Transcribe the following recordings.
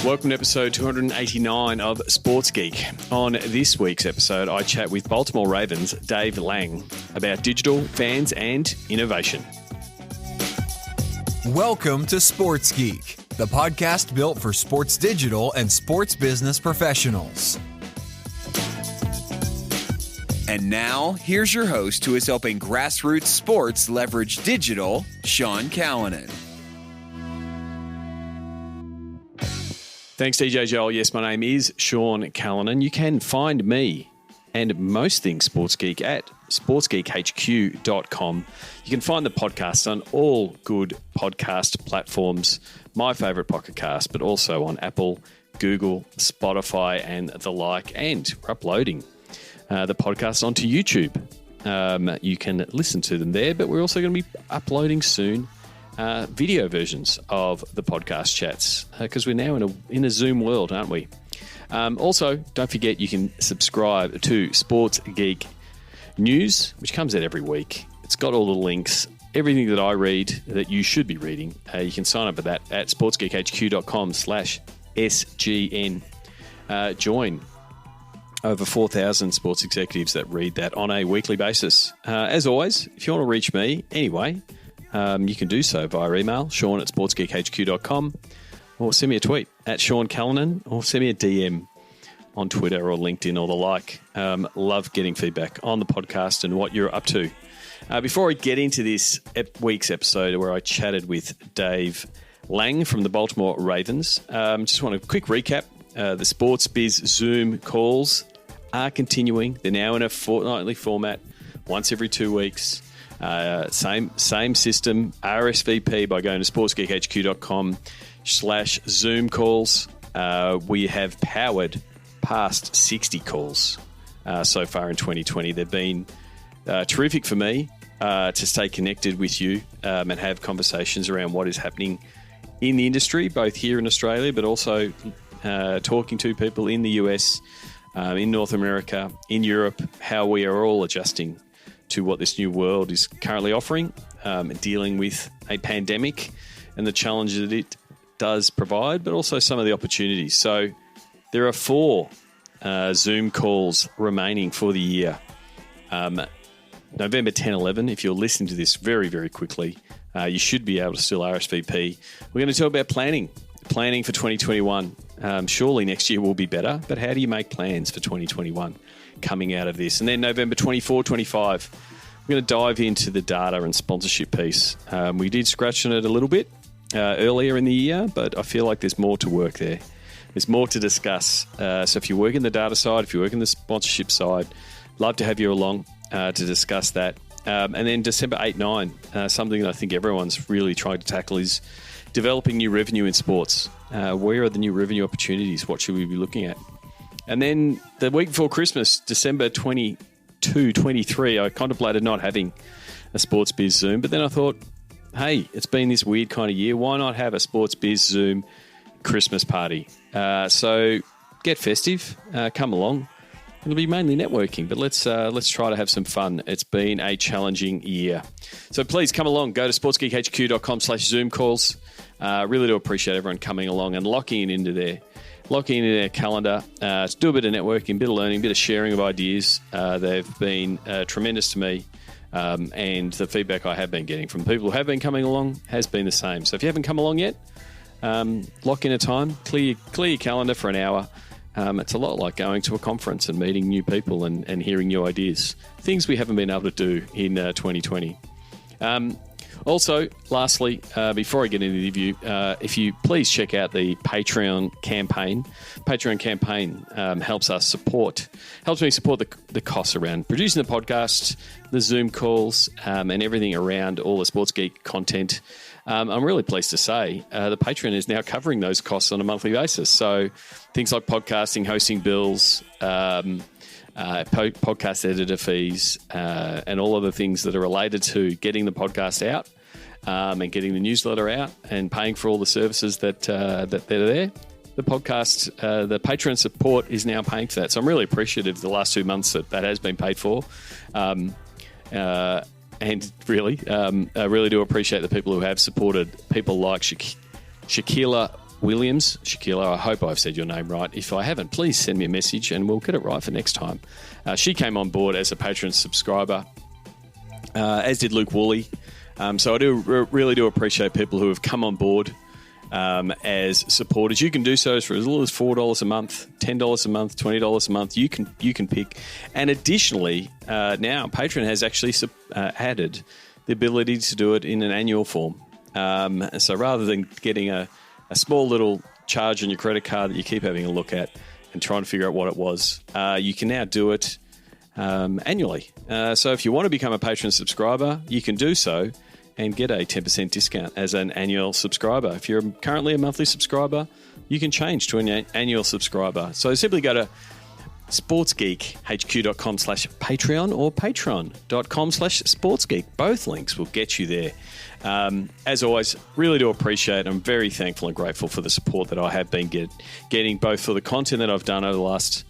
Welcome to episode 289 of Sports Geek. On this week's episode, I chat with Baltimore Ravens' Dave Lang about digital, fans, and innovation. Welcome to Sports Geek, the podcast built for sports digital and sports business professionals. And now, here's your host who is helping grassroots sports leverage digital, Sean Callanan. Thanks, DJ Joel. Yes, my name is Sean Callanan. You can find me and most things Sports Geek at sportsgeekhq.com. You can find the podcast on all good podcast platforms, my favourite Pocket Cast, but also on Apple, Google, Spotify, and the like. And we're uploading the podcast onto YouTube. You can listen to them there, but we're also going to be uploading soon video versions of the podcast chats because we're now in a Zoom world, aren't we? Also, don't forget you can subscribe to Sports Geek News, which comes out every week. It's got all the links, everything that I read that you should be reading. You can sign up for that at sportsgeekhq.com/SGN. Join over 4,000 sports executives that read that on a weekly basis. As always, if you want to reach me anyway, you can do so via email, Sean at sportsgeekhq.com, or send me a tweet at Sean Callanan, or send me a DM on Twitter or LinkedIn or the like. Love getting feedback on the podcast and what you're up to. Before I get into this week's episode where I chatted with Dave Lang from the Baltimore Ravens, just want a quick recap. The Sports Biz Zoom calls are continuing. They're now in a fortnightly format, once every 2 weeks. Same system, RSVP by going to sportsgeekhq.com/Zoom calls. We have powered past 60 calls so far in 2020. They've been terrific for me to stay connected with you and have conversations around what is happening in the industry, both here in Australia, but also talking to people in the US, in North America, in Europe, how we are all adjusting to what this new world is currently offering, dealing with a pandemic and the challenges that it does provide, but also some of the opportunities. So there are 4 Zoom calls remaining for the year. November 10, 11, if you're listening to this very, very quickly, you should be able to still RSVP. We're going to talk about planning for 2021. Surely next year will be better, but how do you make plans for 2021 coming out of this? And then November 24, 25, we're going to dive into the data and sponsorship piece. We did scratch on it a little bit earlier in the year, but I feel like there's more to work there. There's more to discuss. So if you work in the data side, if you work in the sponsorship side, love to have you along to discuss that. And then December 8, 9, something that I think everyone's really trying to tackle is developing new revenue in sports. Where are the new revenue opportunities? What should we be looking at? And then the week before Christmas, December 22, 23, I contemplated not having a Sports Biz Zoom. But then I thought, hey, it's been this weird kind of year. Why not have a Sports Biz Zoom Christmas party? So get festive. Come along. It'll be mainly networking, but let's try to have some fun. It's been a challenging year. So please come along. Go to sportsgeekhq.com/Zoom calls. Really do appreciate everyone coming along and locking into their calendar to do a bit of networking, a bit of learning, a bit of sharing of ideas. They've been tremendous to me, and the feedback I have been getting from people who have been coming along has been the same. So if you haven't come along yet, lock in a time, clear your calendar for an hour. It's a lot like going to a conference and meeting new people and hearing new ideas, things we haven't been able to do in 2020. Also, lastly, before I get into the interview, if you please check out the Patreon campaign. Patreon campaign helps me support the costs around producing the podcast, the Zoom calls, and everything around all the Sports Geek content. I'm really pleased to say the Patreon is now covering those costs on a monthly basis. So things like podcasting, hosting bills, podcast editor fees, and all of the things that are related to getting the podcast out and getting the newsletter out and paying for all the services that are there. The podcast, the Patreon support is now paying for that. So I'm really appreciative the last 2 months that has been paid for. And really, I really do appreciate the people who have supported people like Shaquila Williams. Shaquila, I hope I've said your name right. If I haven't, please send me a message and we'll get it right for next time. She came on board as a Patreon subscriber, as did Luke Woolley. So I really do appreciate people who have come on board as supporters. You can do so for as little as $4 a month, $10 a month, $20 a month. You can pick. And additionally, now Patreon has actually added the ability to do it in an annual form. So rather than getting a small little charge on your credit card that you keep having a look at and trying to figure out what it was, you can now do it annually. So if you want to become a Patreon subscriber, you can do so and get a 10% discount as an annual subscriber. If you're currently a monthly subscriber, you can change to an annual subscriber. So simply go to sportsgeekhq.com/Patreon or patreon.com/sportsgeek. Both links will get you there. As always, really do appreciate it. I'm very thankful and grateful for the support that I have been getting, both for the content that I've done over the last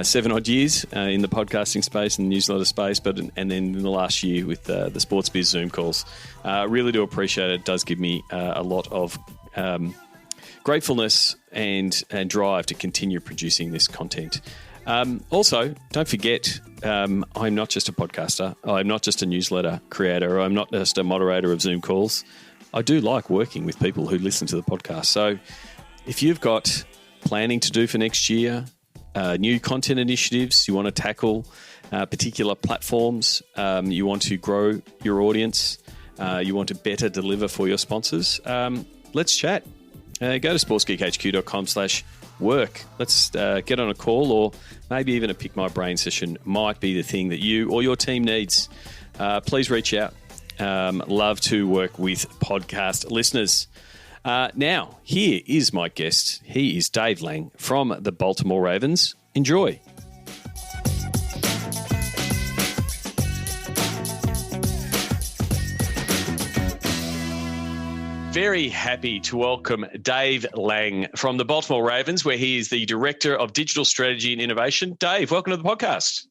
7 odd years in the podcasting space and the newsletter space, and then in the last year with the Sports Biz Zoom calls. Really do appreciate it. It does give me a lot of gratefulness and drive to continue producing this content. Also, don't forget, I'm not just a podcaster. I'm not just a newsletter creator. I'm not just a moderator of Zoom calls. I do like working with people who listen to the podcast. So if you've got planning to do for next year, new content initiatives, you want to tackle particular platforms, you want to grow your audience, you want to better deliver for your sponsors, let's chat. Go to sportsgeekhq.com/work. Let's get on a call, or maybe even a Pick My Brain session might be the thing that you or your team needs. Please reach out. Love to work with podcast listeners. Now, here is my guest. He is Dave Lang from the Baltimore Ravens. Enjoy. Very happy to welcome Dave Lang from the Baltimore Ravens, where he is the Director of Digital Strategy and Innovation. Dave, welcome to the podcast.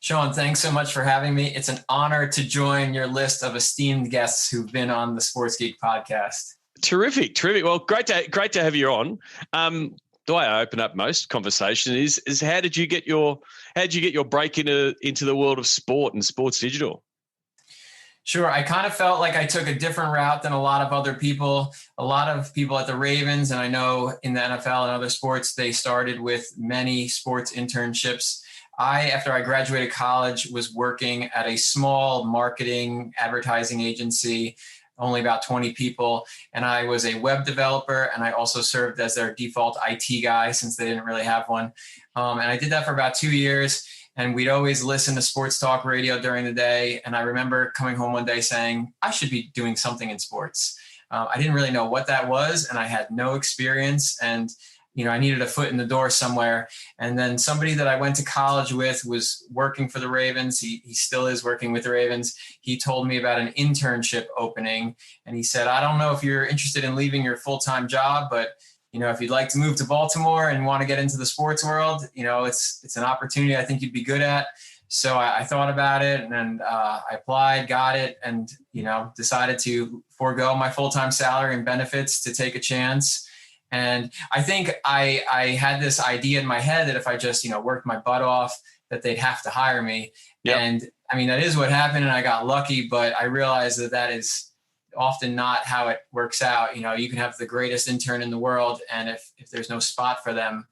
Sean, thanks so much for having me. It's an honor to join your list of esteemed guests who've been on the Sports Geek podcast. Terrific. Well, great to have you on. The way I open up most conversation is how did you get your break into the world of sport and sports digital? Sure. I kind of felt like I took a different route than a lot of other people. A lot of people at the Ravens, and I know in the NFL and other sports, they started with many sports internships. After I graduated college, was working at a small marketing advertising agency, only about 20 people. And I was a web developer, and I also served as their default IT guy since they didn't really have one. And I did that for about 2 years. And we'd always listen to sports talk radio during the day. And I remember coming home one day saying, I should be doing something in sports. I didn't really know what that was, and I had no experience. And, I needed a foot in the door somewhere. And then somebody that I went to college with was working for the Ravens. He still is working with the Ravens. He told me about an internship opening. And he said, I don't know if you're interested in leaving your full-time job, but if you'd like to move to Baltimore and want to get into the sports world, it's an opportunity I think you'd be good at. So I thought about it, and I applied, got it, and, decided to forego my full-time salary and benefits to take a chance. And I think I had this idea in my head that if I just, worked my butt off, that they'd have to hire me. Yep. And I mean, that is what happened, and I got lucky, but I realized that is often not how it works out. You can have the greatest intern in the world, and if there's no spot for them,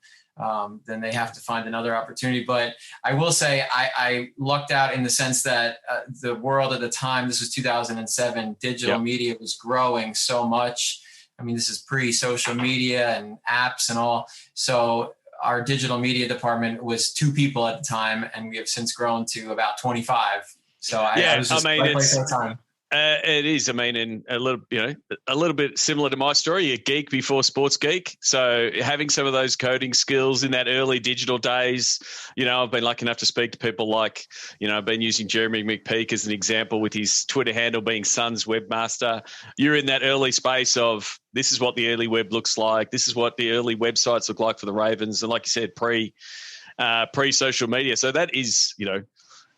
then they have to find another opportunity. But I will say I lucked out in the sense that the world at the time, this was 2007, digital media was growing so much. I mean, this is pre-social media and apps and all. So our digital media department was 2 people at the time, and we have since grown to about 25. So I was just right place at the time. It is. I mean, and a little bit similar to my story. You're geek before sports geek. So having some of those coding skills in that early digital days, I've been lucky enough to speak to people like, I've been using Jeremy McPeak as an example with his Twitter handle being Suns Webmaster. You're in that early space of this is what the early web looks like. This is what the early websites look like for the Ravens. And like you said, pre-social media. So that is,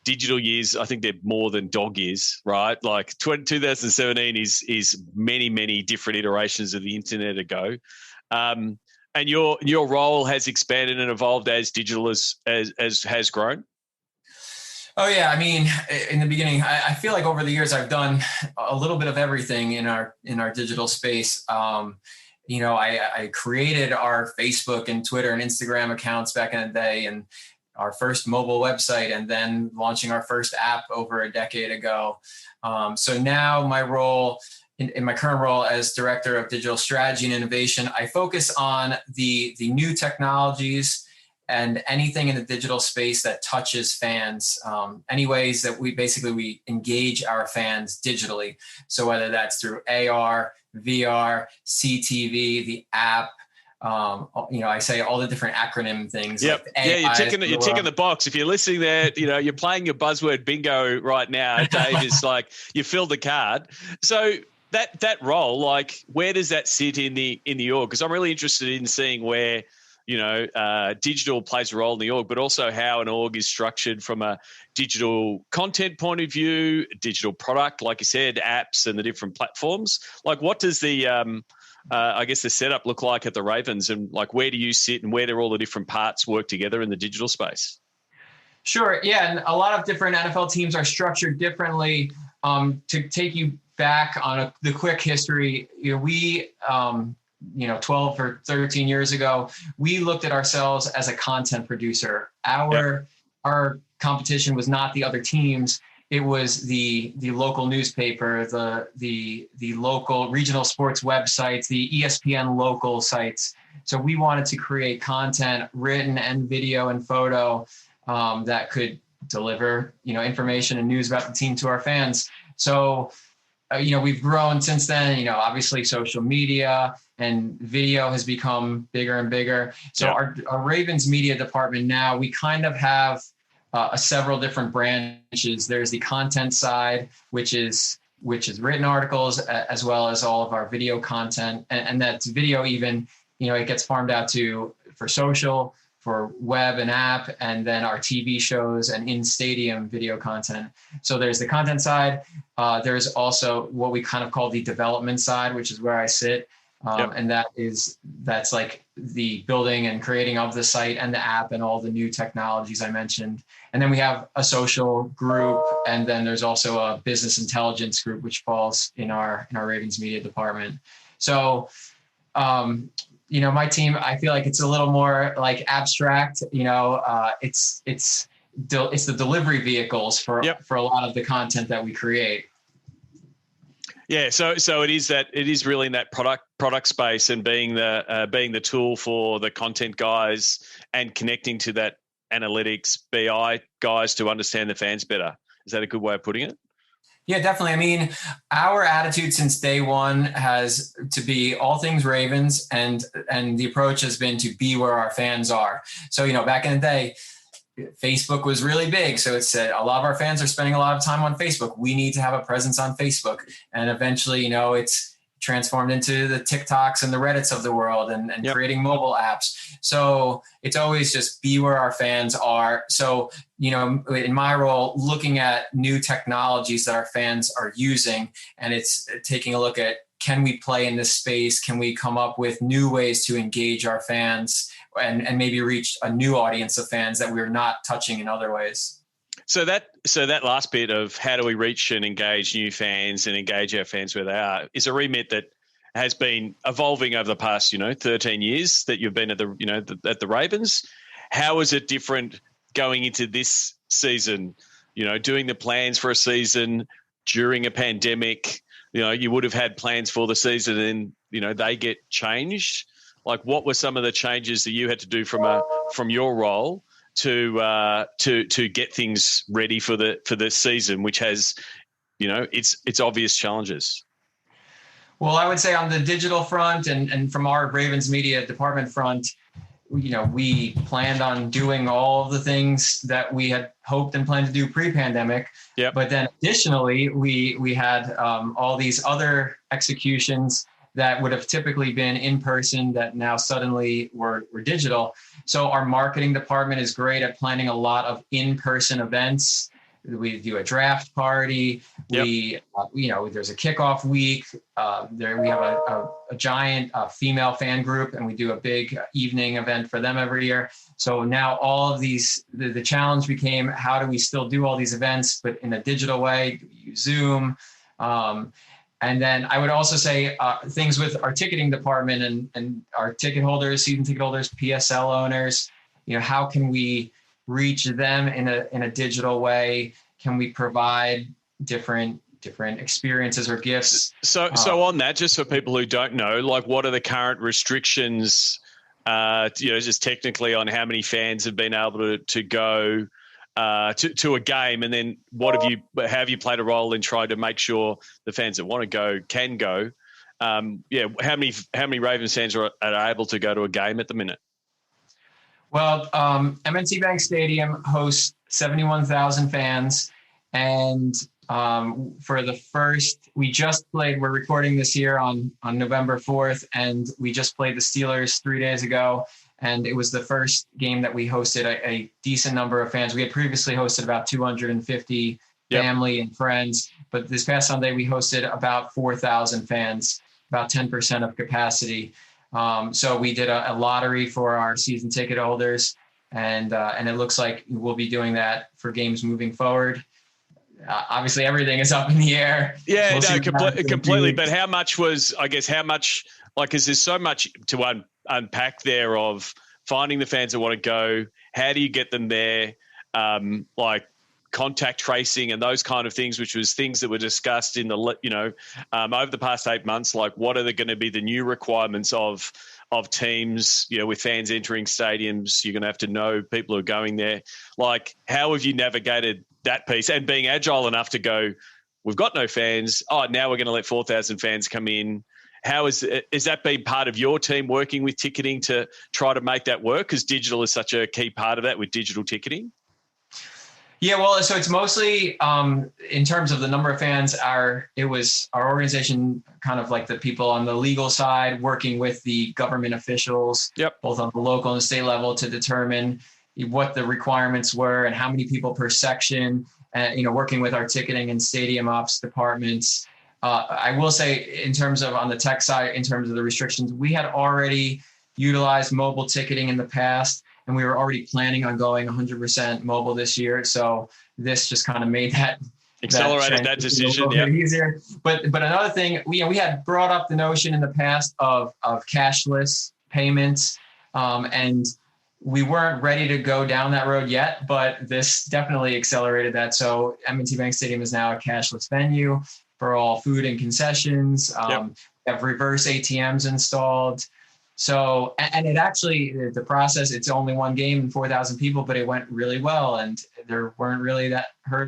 digital years, I think they're more than dog years, right? Like 2017 is many, many different iterations of the internet ago. And your role has expanded and evolved as digital as has grown. Oh yeah, I mean, in the beginning, I feel like over the years I've done a little bit of everything in our digital space. I created our Facebook and Twitter and Instagram accounts back in the day, and our first mobile website, and then launching our first app over a decade ago. So now my role, in my current role as Director of Digital Strategy and Innovation, I focus on the new technologies and anything in the digital space that touches fans, any ways that we engage our fans digitally. So whether that's through AR, VR, CTV, the app, I say all the different acronym things. Yep. Like you're ticking the box. If you're listening there, you're playing your buzzword bingo right now. Dave is like, you filled the card. So that role, like, where does that sit in the org? Because I'm really interested in seeing where, digital plays a role in the org, but also how an org is structured from a digital content point of view, digital product, like you said, apps and the different platforms. Like, what does the the setup look like at the Ravens, and like, where do you sit and where do all the different parts work together in the digital space? Sure. Yeah. And a lot of different NFL teams are structured differently. To take you back on the quick history, we 12 or 13 years ago, we looked at ourselves as a content producer. Our competition was not the other teams. It was the local newspaper, the local regional sports websites, the ESPN local sites. So we wanted to create content, written and video and photo, that could deliver, information and news about the team to our fans. So, we've grown since then. Obviously social media and video has become bigger and bigger. So our Ravens media department now, we kind of have several different branches. There's the content side, which is written articles, as well as all of our video content. And that's video even, it gets farmed out for social, for web and app, and then our TV shows and in-stadium video content. So there's the content side. There's also what we kind of call the development side, which is where I sit. And that's like the building and creating of the site and the app and all the new technologies I mentioned. And then we have a social group, and then there's also a business intelligence group, which falls in our Ravens media department. So, my team, I feel like it's a little more like abstract. It's the delivery vehicles for a lot of the content that we create. Yeah, so it is really in that product space, and being the tool for the content guys and connecting to that analytics BI guys to understand the fans better. Is that a good way of putting it? Yeah, definitely. I mean, our attitude since day one has to be all things Ravens, and the approach has been to be where our fans are. So, back in the day, Facebook was really big. So it said a lot of our fans are spending a lot of time on Facebook. We need to have a presence on Facebook. And eventually, it's transformed into the TikToks and the Reddits of the world, and creating mobile apps. So it's always just be where our fans are. So, in my role, looking at new technologies that our fans are using, and it's taking a look at, can we play in this space? Can we come up with new ways to engage our fans and maybe reach a new audience of fans that we're not touching in other ways? So that last bit of how do we reach and engage new fans and engage our fans where they are is a remit that has been evolving over the past, 13 years that you've been at the Ravens. How is it different going into this season? Doing the plans for a season during a pandemic. You would have had plans for the season, and they get changed. Like, what were some of the changes that you had to do from your role to get things ready for the season, which has, its obvious challenges? Well, I would say on the digital front and from our Ravens media department front, we planned on doing all of the things that we had hoped and planned to do pre-pandemic. Yep. But then additionally, we had all these other executions that would have typically been in person that now suddenly were digital. So our marketing department is great at planning a lot of in-person events We do a draft party. We, there's a kickoff week. There we have a giant female fan group, and we do a big evening event for them every year. So now all of these, the challenge became, how do we still do all these events, but in a digital way? Do we use Zoom? And then I would also say things with our ticketing department and our ticket holders, season ticket holders, PSL owners. How can we reach them in a digital way? Can we provide different experiences or gifts? So on that, just for people who don't know, like, what are the current restrictions? Just technically on how many fans have been able to go to a game, and then have you played a role in trying to make sure the fans that want to go can go? How many Ravens fans are able to go to a game at the minute? Well, M&T Bank Stadium hosts 71,000 fans, and for the first, we just played. We're recording this here on November 4th, and we just played the Steelers 3 days ago. And it was the first game that we hosted a decent number of fans. We had previously hosted about 250 family and friends, but this past Sunday we hosted about 4,000 fans, about 10% of capacity. So we did a lottery for our season ticket holders, and it looks like we'll be doing that for games moving forward. Obviously, everything is up in the air. Yeah, completely. But how much, because there's so much to unpack there of finding the fans that want to go. How do you get them there? Like contact tracing and those kind of things, which was things that were discussed in the, over the past 8 months. Like, what are going to be the new requirements of teams, with fans entering stadiums? You're going to have to know people who are going there. Like, how have you navigated that piece and being agile enough to go, we've got no fans. Oh, now we're going to let 4,000 fans come in. How is that been part of your team working with ticketing to try to make that work? Because digital is such a key part of that with digital ticketing. Yeah, well, so it's mostly in terms of the number of fans. It was our organization, kind of like the people on the legal side, working with the government officials, both on the local and state level, to determine what the requirements were and how many people per section. Working with our ticketing and stadium ops departments. I will say, in terms of on the tech side, in terms of the restrictions, we had already utilized mobile ticketing in the past, and we were already planning on going 100% mobile this year. So this just kind of made that accelerated that decision. Yeah, easier. But another thing, we had brought up the notion in the past of cashless payments, and we weren't ready to go down that road yet, but this definitely accelerated that. So M&T Bank Stadium is now a cashless venue for all food and concessions. We have reverse ATMs installed. So, and it actually, the process, it's only one game and 4,000 people, but it went really well. And there weren't really that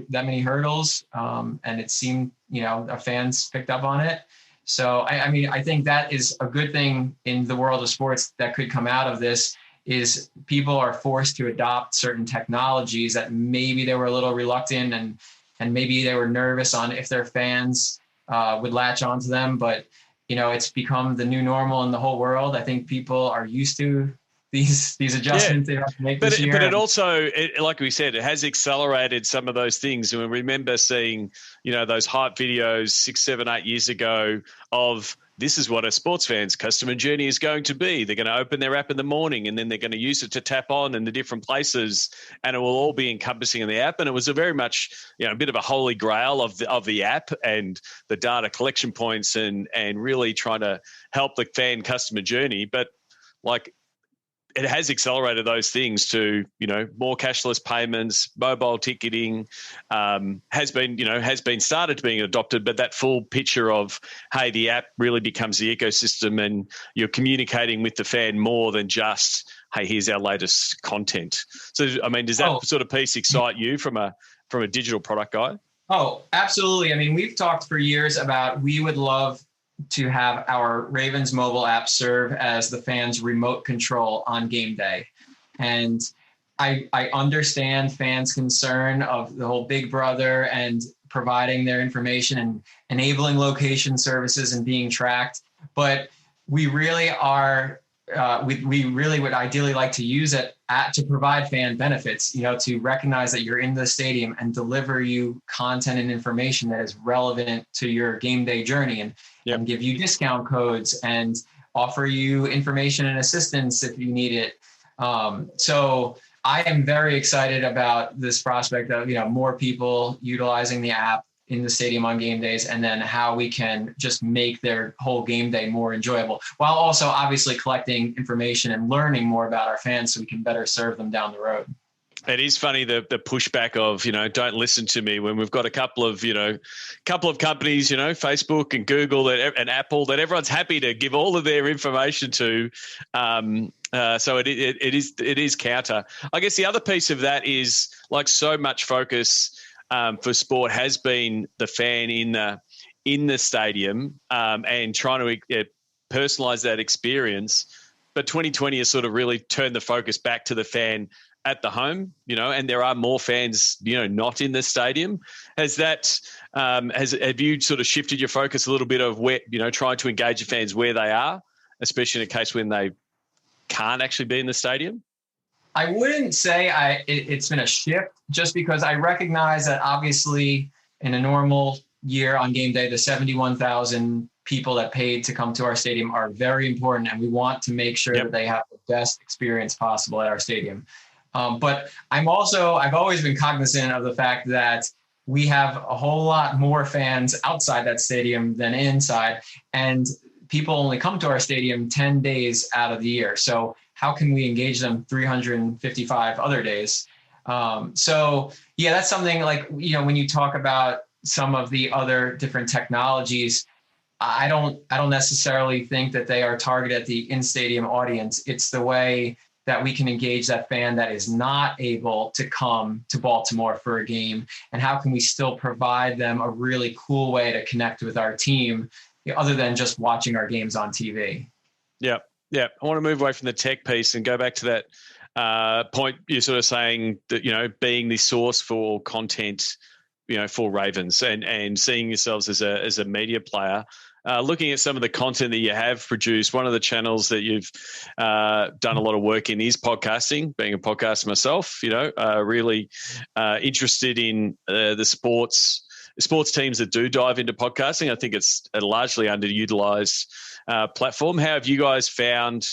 many hurdles. And it seemed, our fans picked up on it. So, I think that is a good thing in the world of sports that could come out of this, is people are forced to adopt certain technologies that maybe they were a little reluctant and maybe they were nervous on if their fans would latch onto them. But, it's become the new normal in the whole world. I think people are used to these adjustments they have to make this year. But it also, like we said, it has accelerated some of those things. And we remember seeing, those hype videos 6, 7, 8 years ago of, this is what a sports fan's customer journey is going to be. They're going to open their app in the morning, and then they're going to use it to tap on in the different places, and it will all be encompassing in the app. And it was a very much, a bit of a holy grail of the app and the data collection points and really trying to help the fan customer journey. But like, it has accelerated those things to, more cashless payments, mobile ticketing has been started to being adopted, but that full picture of, hey, the app really becomes the ecosystem and you're communicating with the fan more than just, hey, here's our latest content. So, does that sort of piece excite you from a digital product guy? Oh, absolutely. We've talked for years about, we would love to have our Ravens mobile app serve as the fans' remote control on game day. And I understand fans' concern of the whole Big Brother and providing their information and enabling location services and being tracked. But we really are we really would ideally like to use it to provide fan benefits, to recognize that you're in the stadium and deliver you content and information that is relevant to your game day journey, and give you discount codes and offer you information and assistance if you need it. So I am very excited about this prospect of, more people utilizing the app in the stadium on game days, and then how we can just make their whole game day more enjoyable, while also obviously collecting information and learning more about our fans so we can better serve them down the road. It is funny, the pushback of, don't listen to me, when we've got a couple of companies, Facebook and Google and Apple, that everyone's happy to give all of their information to. So it is counter. I guess the other piece of that is, like, so much focus for sport has been the fan in the stadium, and trying to personalize that experience. But 2020 has sort of really turned the focus back to the fan at the home, and there are more fans, not in the stadium. Have you sort of shifted your focus a little bit of where, trying to engage your fans where they are, especially in a case when they can't actually be in the stadium? I wouldn't say it's been a shift, just because I recognize that obviously in a normal year on game day, the 71,000 people that paid to come to our stadium are very important, and we want to make sure that they have the best experience possible at our stadium. But I've always been cognizant of the fact that we have a whole lot more fans outside that stadium than inside, and people only come to our stadium 10 days out of the year. So how can we engage them 355 other days? That's something like, when you talk about some of the other different technologies, I don't necessarily think that they are targeted at the in-stadium audience. It's the way that we can engage that fan that is not able to come to Baltimore for a game, and how can we still provide them a really cool way to connect with our team, other than just watching our games on TV. Yeah. I want to move away from the tech piece and go back to that point you're sort of saying, that, being the source for content, for Ravens, and seeing yourselves as a media player. Looking at some of the content that you have produced, one of the channels that you've done a lot of work in is podcasting. Being a podcaster myself, really interested in the sports teams that do dive into podcasting. I think it's a largely underutilized platform. How have you guys found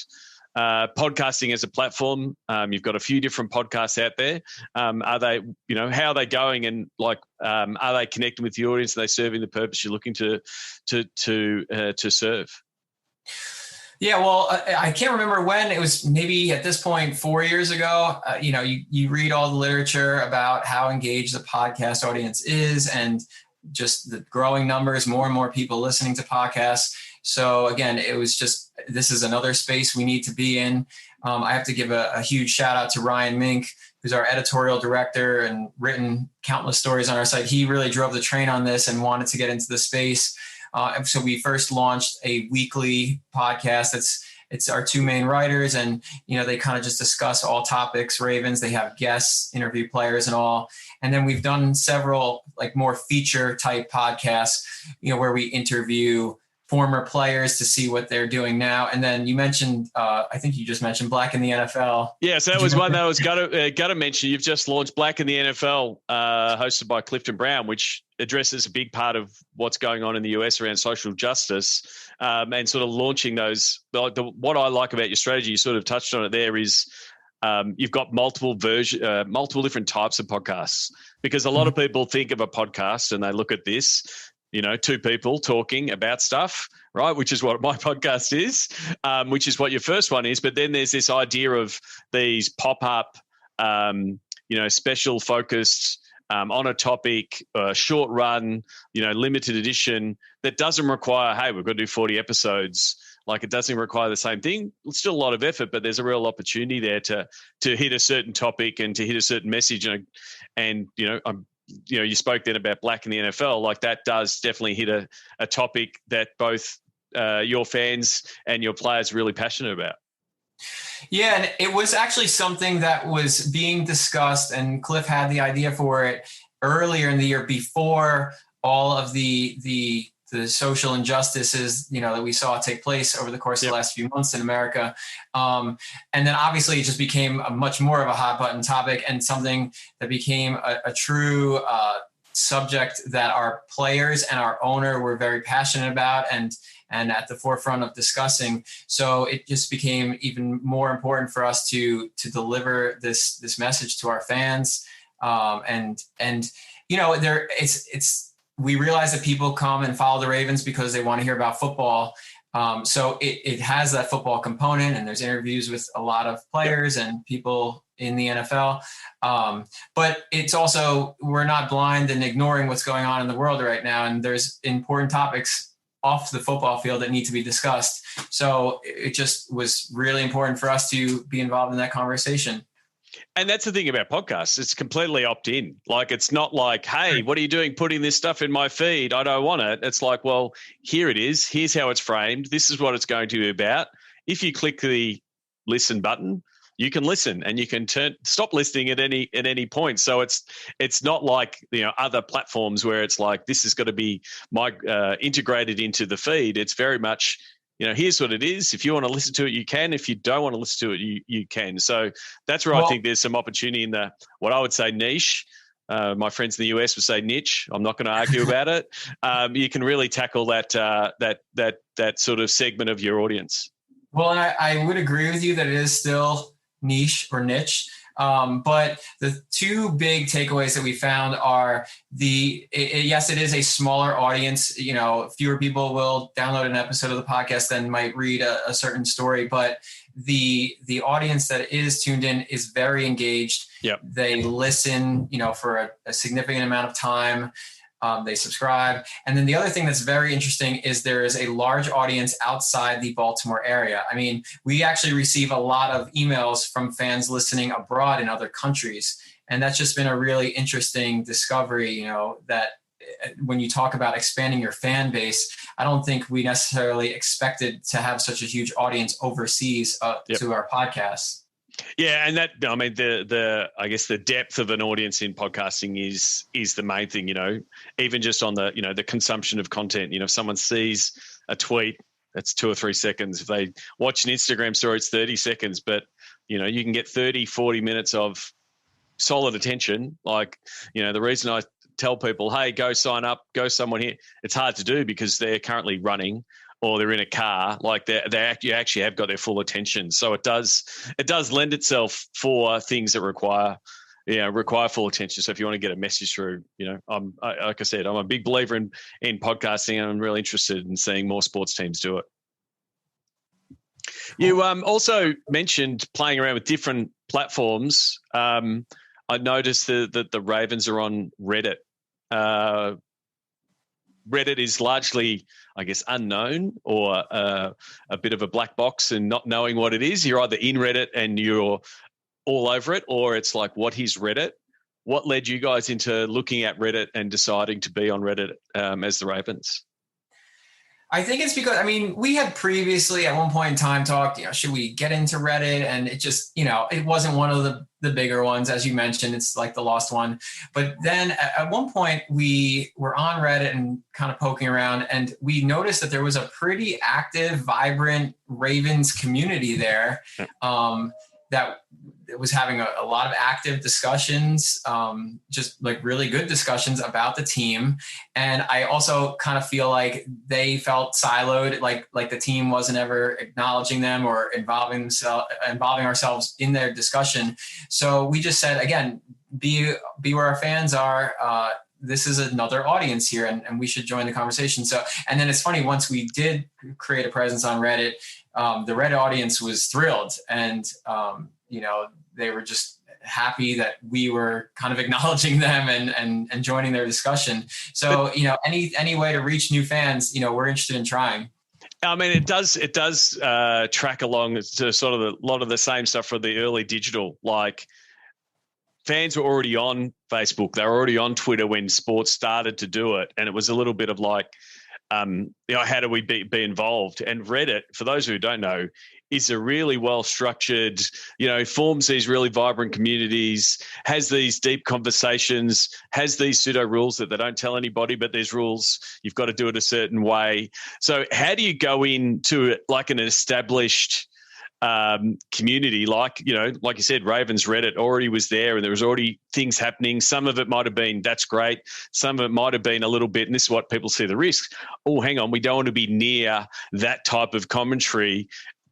podcasting as a platform? You've got a few different podcasts out there. Are they, how are they going, and are they connecting with the audience? Are they serving the purpose you're looking to serve? Yeah, well, I can't remember when. It was maybe at this point 4 years ago. You read all the literature about how engaged the podcast audience is, and just the growing numbers, more and more people listening to podcasts. So again, it was just, this is another space we need to be in. I have to give a huge shout out to Ryan Mink, who's our editorial director and written countless stories on our site. He really drove the train on this and wanted to get into the space. So we first launched a weekly podcast. It's our two main writers, and they kind of just discuss all topics Ravens. They have guests, interview players, and all. And then we've done several more feature type podcasts, where we interview former players to see what they're doing now. And then you mentioned, I think you just mentioned Black in the NFL. Yeah, so that was one that I was going to mention. You've just launched Black in the NFL, hosted by Clifton Brown, which addresses a big part of what's going on in the US around social justice, and sort of launching those. What I like about your strategy, you sort of touched on it there, is you've got multiple different types of podcasts, because a lot of people think of a podcast and they look at this, two people talking about stuff, right? Which is what my podcast is, which is what your first one is. But then there's this idea of these pop-up, special focused, on a topic, short run, limited edition, that doesn't require, hey, we've got to do 40 episodes. It doesn't require the same thing. It's still a lot of effort, but there's a real opportunity there to hit a certain topic and to hit a certain message. And you spoke then about Black in the NFL. That does definitely hit a topic that both your fans and your players are really passionate about. Yeah, and it was actually something that was being discussed, and Cliff had the idea for it earlier in the year, before all of the the social injustices, that we saw take place over the course of the last few months in America. And then obviously it just became a much more of a hot button topic and something that became a true subject that our players and our owner were very passionate about and at the forefront of discussing. So it just became even more important for us to deliver this message to our fans. We realize that people come and follow the Ravens because they want to hear about football. So it has that football component, and there's interviews with a lot of players and people in the NFL. But it's also, we're not blind and ignoring what's going on in the world right now. And there's important topics off the football field that need to be discussed. So it just was really important for us to be involved in that conversation. And that's the thing about podcasts. It's completely opt-in. Like, it's not like, hey, what are you doing putting this stuff in my feed? I don't want it. It's like, well, here it is. Here's how it's framed. This is what it's going to be about. If you click the listen button, you can listen and you can stop listening at any point. So it's not like other platforms where it's like this is going to be integrated into the feed. It's very much here's what it is. If you want to listen to it, you can. If you don't want to listen to it, you can. So that's where I think there's some opportunity in the what I would say niche. My friends in the US would say niche. I'm not going to argue about it. You can really tackle that sort of segment of your audience. Well, and I would agree with you that it is still niche or niche. But the two big takeaways that we found are yes, it is a smaller audience. Fewer people will download an episode of the podcast than might read a certain story, but the audience that is tuned in is very engaged. Yep. They listen, for a significant amount of time. They subscribe. And then the other thing that's very interesting is there is a large audience outside the Baltimore area. I mean, we actually receive a lot of emails from fans listening abroad in other countries. And that's just been a really interesting discovery, that when you talk about expanding your fan base, I don't think we necessarily expected to have such a huge audience overseas to our podcasts. Yeah, and I guess the depth of an audience in podcasting is the main thing. Even just on the consumption of content. If someone sees a tweet, that's 2 or 3 seconds. If they watch an Instagram story, it's 30 seconds. But you can get 30, 40 minutes of solid attention. Like the reason I tell people, hey, go sign up, go someone here. It's hard to do because they're currently running or they're in a car, like you actually have got their full attention. So it does lend itself for things that require full attention. So if you want to get a message through, like I said, I'm a big believer in podcasting, and I'm really interested in seeing more sports teams do it. You also mentioned playing around with different platforms. I noticed that the Ravens are on Reddit. Reddit is largely, I guess, unknown or a bit of a black box and not knowing what it is. You're either in Reddit and you're all over it, or it's like, what is Reddit? What led you guys into looking at Reddit and deciding to be on Reddit as the Ravens? I think it's because, we had previously at one point in time talked, should we get into Reddit? And it just, it wasn't one of the bigger ones. As you mentioned, it's like the lost one. But then at one point we were on Reddit and kind of poking around, and we noticed that there was a pretty active, vibrant Ravens community there that was having a lot of active discussions, just like really good discussions about the team. And I also kind of feel like they felt siloed, like the team wasn't ever acknowledging them or involving ourselves in their discussion. So we just said, again, be where our fans are. This is another audience here, and we should join the conversation. So, and then it's funny, once we did create a presence on Reddit, the Reddit audience was thrilled, and they were just happy that we were kind of acknowledging them and joining their discussion. So, any way to reach new fans, we're interested in trying. It does track along to sort of a lot of the same stuff for the early digital. Like, fans were already on Facebook. They were already on Twitter when sports started to do it. And it was a little bit of like how do we be involved? And Reddit, for those who don't know, is a really well-structured, forms these really vibrant communities, has these deep conversations, has these pseudo rules that they don't tell anybody, but there's rules. You've got to do it a certain way. So how do you go into like an established community, like you said, Ravens Reddit already was there and there was already things happening. Some of it might have been, that's great. Some of it might have been a little bit, and this is what people see the risks. Oh, hang on, we don't want to be near that type of commentary.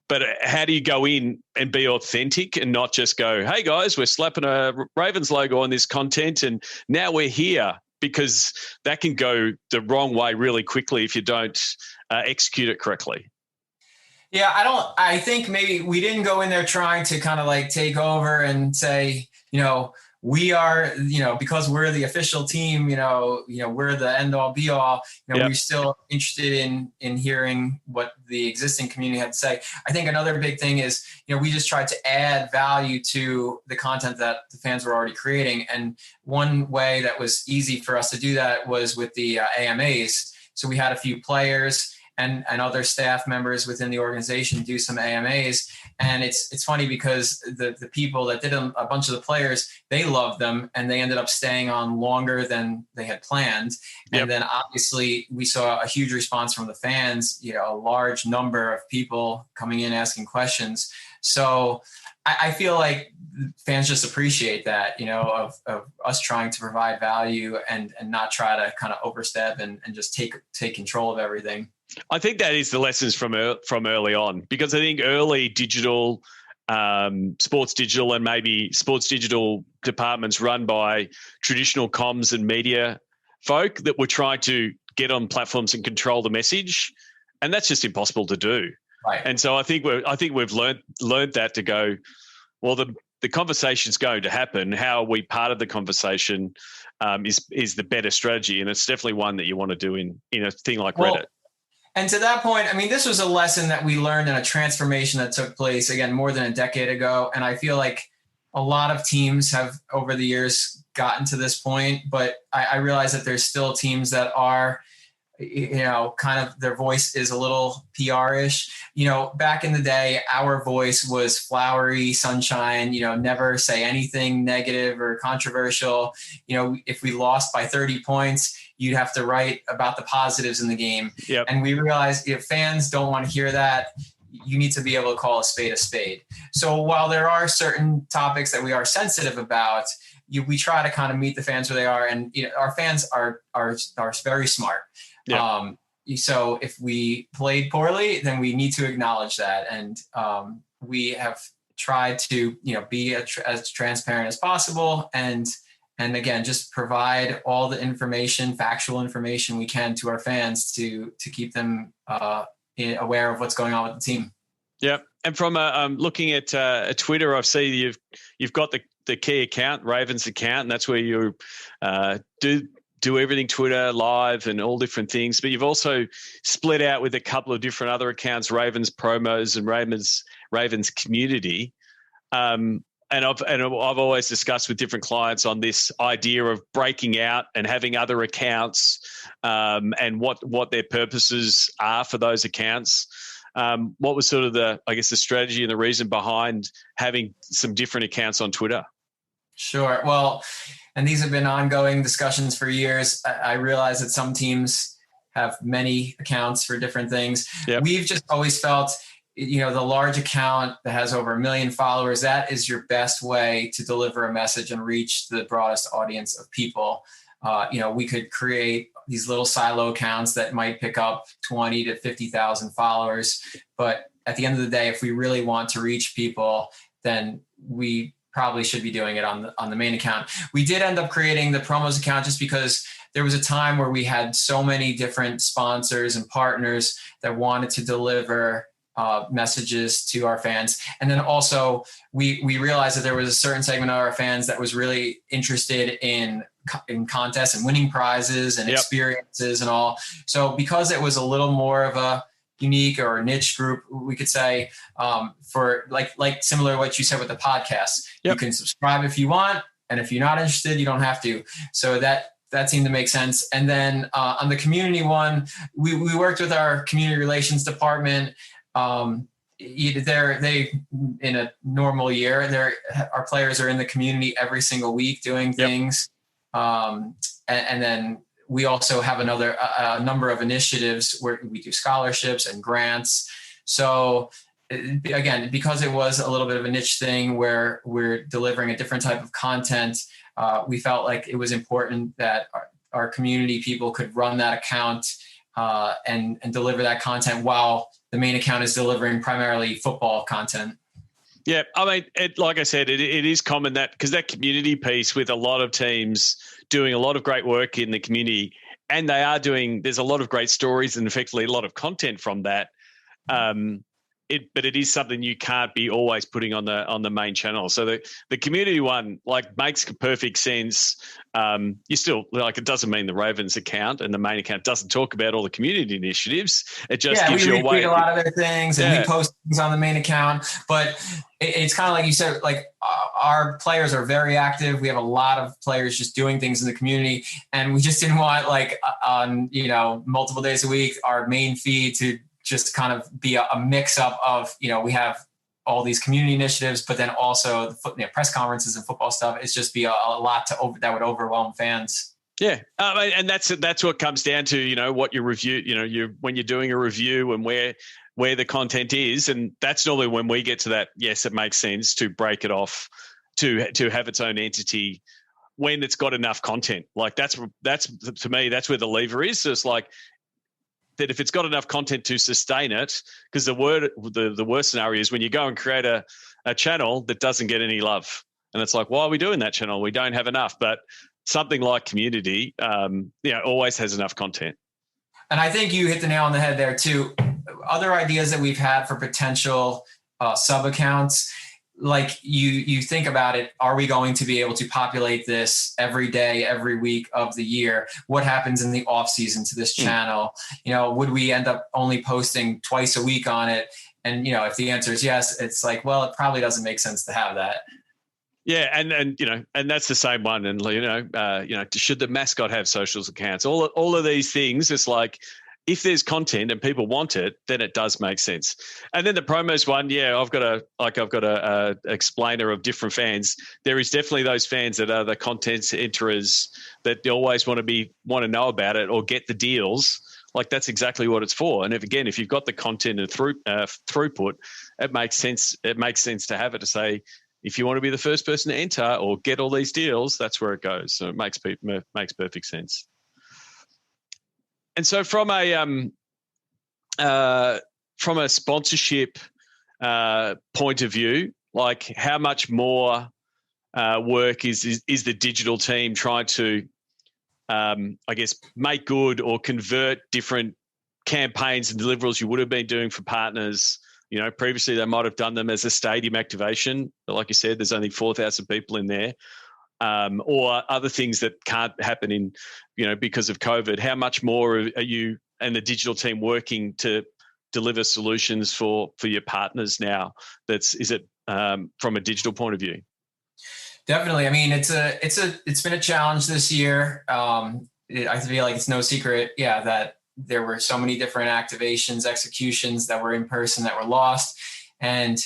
But how do you go in and be authentic and not just go, hey guys, we're slapping a Ravens logo on this content and now we're here? Because that can go the wrong way really quickly if you don't execute it correctly. Yeah, I think maybe we didn't go in there trying to kind of like take over and say, we are, because we're the official team, we're the end all be all, we're still interested in hearing what the existing community had to say. I think another big thing is, we just tried to add value to the content that the fans were already creating. And one way that was easy for us to do that was with the AMAs. So we had a few players and other staff members within the organization do some AMAs. And it's funny because the people that did them, a bunch of the players, they loved them and they ended up staying on longer than they had planned. And then obviously we saw a huge response from the fans, a large number of people coming in asking questions. So I feel like fans just appreciate that, of us trying to provide value and not try to kind of overstep and just take control of everything. I think that is the lessons from early on, because I think early digital, sports digital and maybe sports digital departments run by traditional comms and media folk that were trying to get on platforms and control the message. And that's just impossible to do. Right. And so I think we've learned that to go, well, the conversation's going to happen. How are we part of the conversation is the better strategy. And it's definitely one that you want to do in a thing like Reddit. And to that point, this was a lesson that we learned in a transformation that took place, again, more than a decade ago. And I feel like a lot of teams have over the years gotten to this point, but I realize that there's still teams that are, kind of their voice is a little PR-ish. Back in the day, our voice was flowery, sunshine, never say anything negative or controversial. If we lost by 30 points, you'd have to write about the positives in the game. Yep. And we realized if fans don't want to hear that, you need to be able to call a spade a spade. So while there are certain topics that we are sensitive about, we try to kind of meet the fans where they are. And our fans are very smart. Yeah. So if we played poorly, then we need to acknowledge that. And we have tried to, be as transparent as possible. And again, just provide all the information, factual information we can to our fans to keep them aware of what's going on with the team. Yeah. And from looking at Twitter, I've seen you've got the key account, Ravens account, and that's where you do everything Twitter live and all different things. But you've also split out with a couple of different other accounts, Ravens promos and Ravens community. And I've always discussed with different clients on this idea of breaking out and having other accounts and what their purposes are for those accounts. What was sort of the strategy and the reason behind having some different accounts on Twitter? Sure. Well, and these have been ongoing discussions for years. I realize that some teams have many accounts for different things. Yep. We've just always felt, the large account that has over 1 million followers, that is your best way to deliver a message and reach the broadest audience of people. We could create these little silo accounts that might pick up 20 to 50,000 followers. But at the end of the day, if we really want to reach people, then we probably should be doing it on the main account. We did end up creating the promos account just because there was a time where we had so many different sponsors and partners that wanted to deliver messages to our fans. And then also we realized that there was a certain segment of our fans that was really interested in contests and winning prizes and experiences and all. So because it was a little more of a unique or niche group, we could say, for like similar to what you said with the podcast, you can subscribe if you want. And if you're not interested, you don't have to. So that that seemed to make sense. And then on the community one, we worked with our community relations department. They in a normal year, our players are in the community every single week doing things. And then we also have a number of initiatives where we do scholarships and grants. So again, because it was a little bit of a niche thing where we're delivering a different type of content, we felt like it was important that our community people could run that account and deliver that content while the main account is delivering primarily football content. Yeah, I mean, like I said, it is common that because that community piece with a lot of teams doing a lot of great work in the community, and there's a lot of great stories and effectively a lot of content from that. But it is something you can't be always putting on the main channel. So the community one makes perfect sense. You still it doesn't mean the Ravens account and the main account doesn't talk about all the community initiatives. It just gives you a way. We retweet a lot of their things and we post things on the main account. But it's kind of like you said, our players are very active. We have a lot of players just doing things in the community, and we just didn't want on multiple days a week our main feed to just kind of be a mix up of, we have all these community initiatives, but then also the press conferences and football stuff. It's just be a lot that would overwhelm fans. Yeah. And that's what comes down to, what you review, when you're doing a review and where the content is. And that's normally when we get to that. Yes, it makes sense to break it off to have its own entity when it's got enough content. That's to me, that's where the lever is. So it's that if it's got enough content to sustain it, because the worst scenario is when you go and create a channel that doesn't get any love. And it's why are we doing that channel? We don't have enough. But something like community, always has enough content. And I think you hit the nail on the head there too. Other ideas that we've had for potential sub accounts, you think about it, are we going to be able to populate this every day, every week of the year? What happens in the off season to this channel? Would we end up only posting twice a week on it? And, if the answer is yes, it's it probably doesn't make sense to have that. Yeah. And that's the same one. And, should the mascot have socials accounts? All of these things, it's if there's content and people want it, then it does make sense. And then the promos one, I've got a explainer of different fans. There is definitely those fans that are the content enterers that always want to know about it or get the deals. That's exactly what it's for. And if you've got the content and throughput, it makes sense. It makes sense to have it to say, if you want to be the first person to enter or get all these deals, that's where it goes. So it makes perfect sense. And so from a sponsorship point of view, how much more work is the digital team trying to, make good or convert different campaigns and deliverables you would have been doing for partners? Previously they might have done them as a stadium activation, but like you said, there's only 4,000 people in there. Or other things that can't happen in, because of COVID. How much more are you and the digital team working to deliver solutions for your partners now? Is it from a digital point of view? Definitely. I mean, it's been a challenge this year. I feel like it's no secret, that there were so many different activations, executions that were in person that were lost, and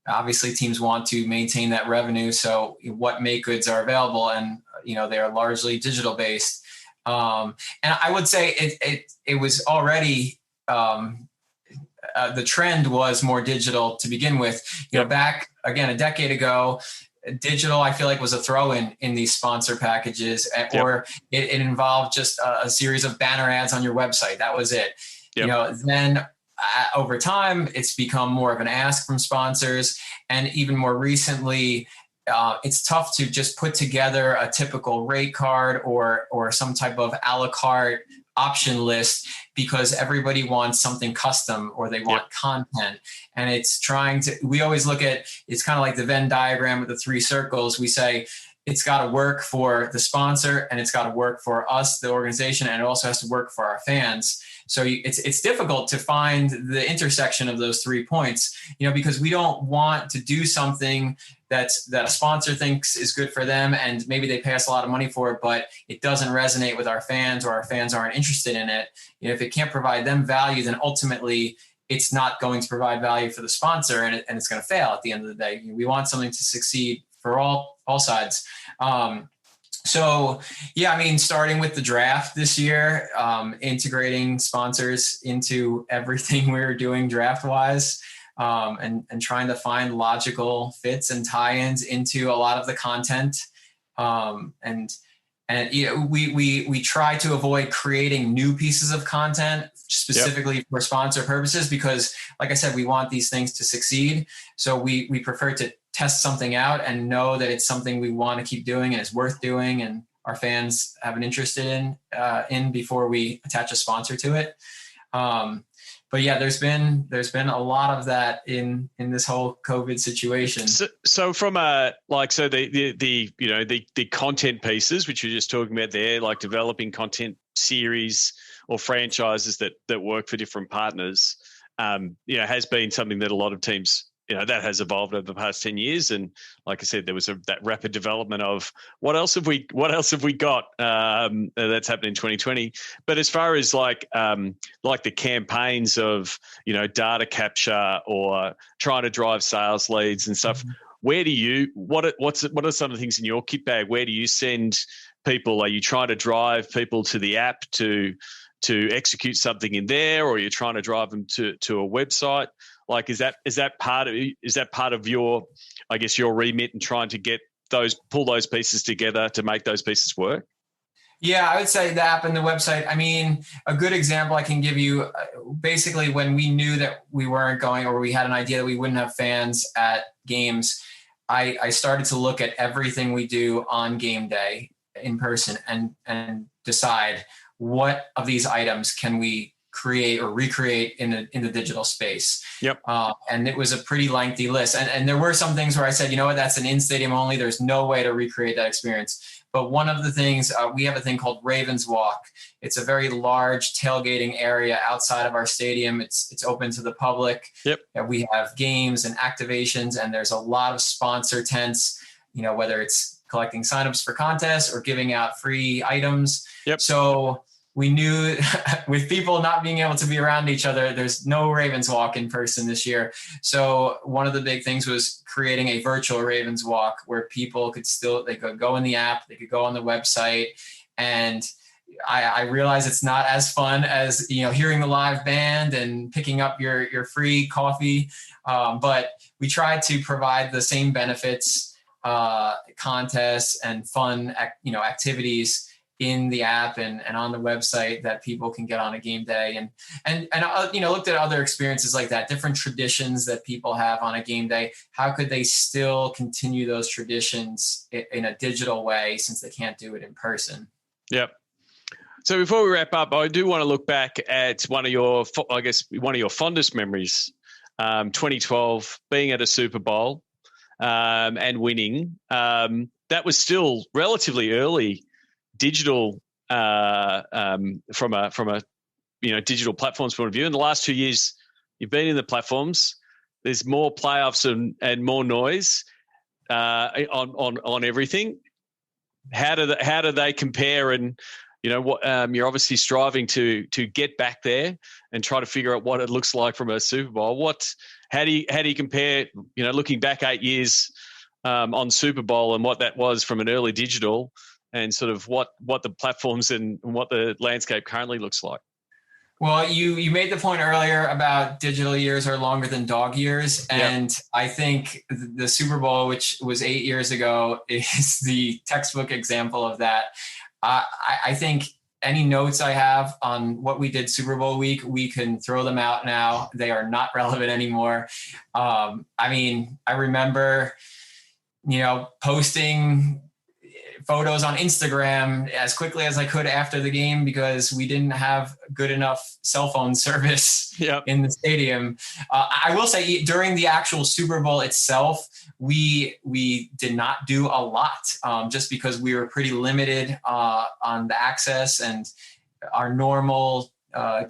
obviously teams want to maintain that revenue. So what make goods are available, and, they are largely digital based. And I would say it was already, the trend was more digital to begin with. Back again, a decade ago, digital, I feel like, was a throw-in in these sponsor packages, or it involved just a series of banner ads on your website. That was it. Then over time, it's become more of an ask from sponsors. And even more recently, it's tough to just put together a typical rate card or some type of a la carte option list, because everybody wants something custom or they want content. And we always look at, it's kind of like the Venn diagram with the 3 circles. We say it's got to work for the sponsor, and it's got to work for us, the organization, and it also has to work for our fans. So it's difficult to find the intersection of those 3 points, because we don't want to do something that a sponsor thinks is good for them, and maybe they pay us a lot of money for it, but it doesn't resonate with our fans, or our fans aren't interested in it. If it can't provide them value, then ultimately it's not going to provide value for the sponsor, and it's going to fail at the end of the day. We want something to succeed for all sides. So yeah, I mean, starting with the draft this year, integrating sponsors into everything we were doing draft wise, and trying to find logical fits and tie-ins into a lot of the content. And we try to avoid creating new pieces of content specifically for sponsor purposes, because like I said, we want these things to succeed. So we prefer to test something out and know that it's something we want to keep doing and it's worth doing, and our fans have an interest in before we attach a sponsor to it. But yeah, there's been a lot of that in this whole COVID situation. So from the content pieces, which you're just talking about there, like developing content series or franchises that work for different partners, has been something that a lot of teams, that has evolved over the past 10 years. And like I said, there was that rapid development of what else have we got that's happened in 2020. But as far as like the campaigns of, data capture or trying to drive sales leads and stuff, where do you, what are some of the things in your kit bag? Where do you send people? Are you trying to drive people to the app to execute something in there, or are you trying to drive them to a website? Like, is that part of your, I guess, your remit and trying to pull those pieces together to make those pieces work? Yeah, I would say the app and the website. I mean, a good example I can give you, basically when we knew that we weren't going, or we had an idea that we wouldn't have fans at games, I started to look at everything we do on game day in person and decide what of these items can we create or recreate in the digital space. Yep. And it was a pretty lengthy list. And there were some things where I said, that's an in-stadium only. There's no way to recreate that experience. But one of the things, we have a thing called Ravens Walk. It's a very large tailgating area outside of our stadium. It's open to the public. Yep. We have games and activations, and there's a lot of sponsor tents, whether it's collecting signups for contests or giving out free items. Yep. So we knew with people not being able to be around each other, there's no Ravens Walk in person this year. So one of the big things was creating a virtual Ravens Walk where people they could go in the app, they could go on the website. And I realize it's not as fun as, hearing the live band and picking up your free coffee. But we tried to provide the same benefits, contests and fun, activities in the app and on the website that people can get on a game day, and looked at other experiences like that, different traditions that people have on a game day. How could they still continue those traditions in a digital way since they can't do it in person? Yep. So before we wrap up, I do want to look back at one of your fondest memories, 2012, being at a Super Bowl and winning. That was still relatively early digital from a digital platforms point of view. In the last 2 years, you've been in the platforms. There's more playoffs and more noise on everything. How do they compare? And what you're obviously striving to get back there and try to figure out what it looks like from a Super Bowl. How do you compare? Looking back 8 years on Super Bowl and what that was from an early digital, and sort of what the platforms and what the landscape currently looks like. Well, you made the point earlier about digital years are longer than dog years. And yep. I think the Super Bowl, which was 8 years ago, is the textbook example of that. I think any notes I have on what we did Super Bowl week, we can throw them out now. They are not relevant anymore. I remember, posting photos on Instagram as quickly as I could after the game because we didn't have good enough cell phone service in the stadium. I will say during the actual Super Bowl itself, we did not do a lot just because we were pretty limited on the access, and our normal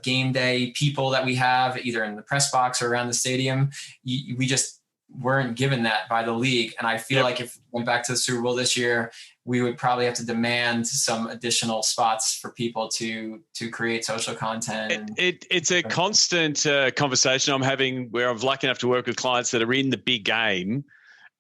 game day people that we have either in the press box or around the stadium. We just weren't given that by the league. And I feel like if we went back to the Super Bowl this year, we would probably have to demand some additional spots for people to create social content. It's a constant conversation I'm having where I'm lucky enough to work with clients that are in the big game.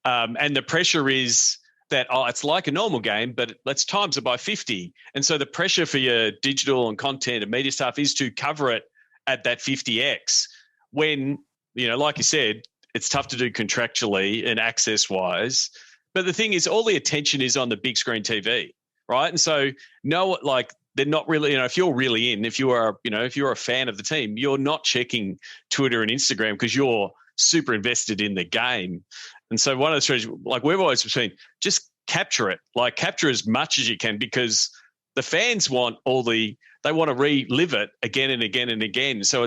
And the pressure is that, it's like a normal game, but let's times it by 50. And so the pressure for your digital and content and media stuff is to cover it at that 50x when, like you said, it's tough to do contractually and access-wise. But the thing is, all the attention is on the big screen TV, right? And so, they're not really, if you're really if you are, if you're a fan of the team, you're not checking Twitter and Instagram because you're super invested in the game. And so one of the strategies, we've always been, just capture it, capture as much as you can, because the fans want they want to relive it again and again and again. So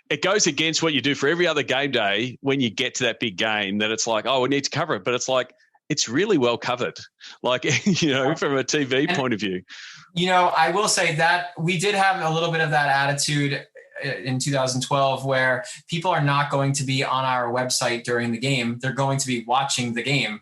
it goes against what you do for every other game day when you get to that big game, that it's we need to cover it. But it's it's really well covered, from a TV point of view. I will say that we did have a little bit of that attitude in 2012 where people are not going to be on our website during the game. They're going to be watching the game.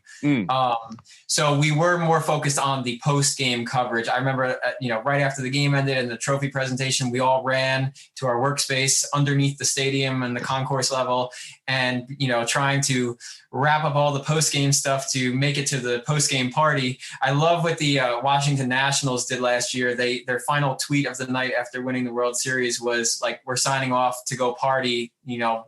So we were more focused on the post-game coverage. I remember, right after the game ended and the trophy presentation, we all ran to our workspace underneath the stadium and the concourse level and, trying to wrap up all the post-game stuff to make it to the post-game party. I love what the Washington Nationals did last year. Their final tweet of the night after winning the World Series was we're signing off to go party,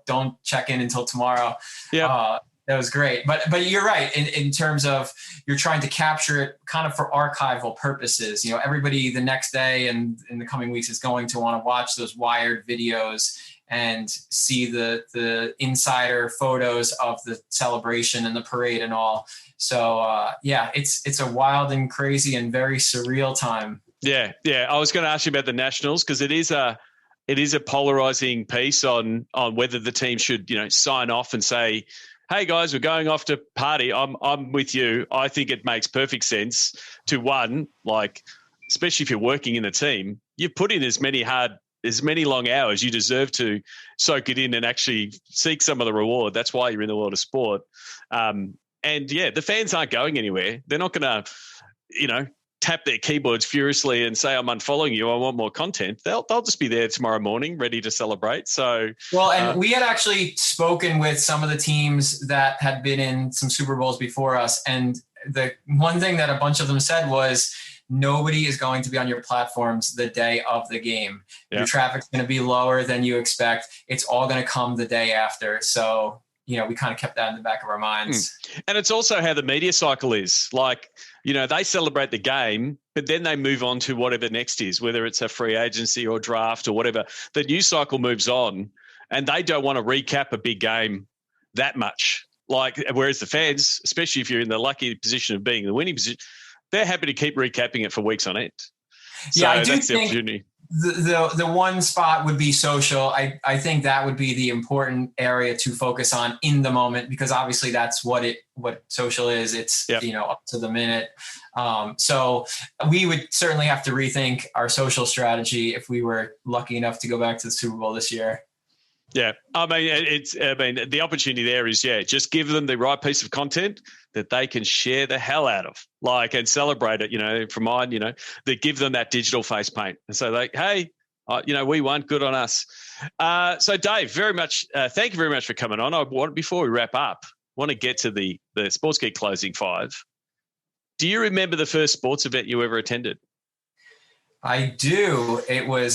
don't check in until tomorrow. Yeah. That was great. But you're right in terms of you're trying to capture it kind of for archival purposes. Everybody the next day and in the coming weeks is going to want to watch those wired videos and see the insider photos of the celebration and the parade and all. So it's a wild and crazy and very surreal time. Yeah. I was going to ask you about the Nationals because it is a polarizing piece on whether the team should, sign off and say, hey guys, we're going off to party. I'm with you. I think it makes perfect sense to especially if you're working in a team, you put in as many long hours you deserve to soak it in and actually seek some of the reward. That's why you're in the world of sport. The fans aren't going anywhere. They're not going to, tap their keyboards furiously and say, I'm unfollowing you, I want more content. They'll just be there tomorrow morning ready to celebrate. So we had actually spoken with some of the teams that had been in some Super Bowls before us. And the one thing that a bunch of them said was, nobody is going to be on your platforms the day of the game. Yeah. Your traffic's going to be lower than you expect. It's all going to come the day after. So, we kind of kept that in the back of our minds. And it's also how the media cycle is. They celebrate the game, but then they move on to whatever next is, whether it's a free agency or draft or whatever. The news cycle moves on and they don't want to recap a big game that much. Whereas the fans, especially if you're in the lucky position of being in the winning position, they're happy to keep recapping it for weeks on end. So I do that's think the opportunity. The one spot would be social. I think that would be the important area to focus on in the moment, because obviously that's what social is. It's, up to the minute. So we would certainly have to rethink our social strategy if we were lucky enough to go back to the Super Bowl this year. Yeah. The opportunity there is, just give them the right piece of content that they can share the hell out of, and celebrate it, from mine, that give them that digital face paint. And so hey, we won, good on us. So Dave, thank you very much for coming on. Before we wrap up, I want to get to the Sports Geek closing 5. Do you remember the first sports event you ever attended? I do.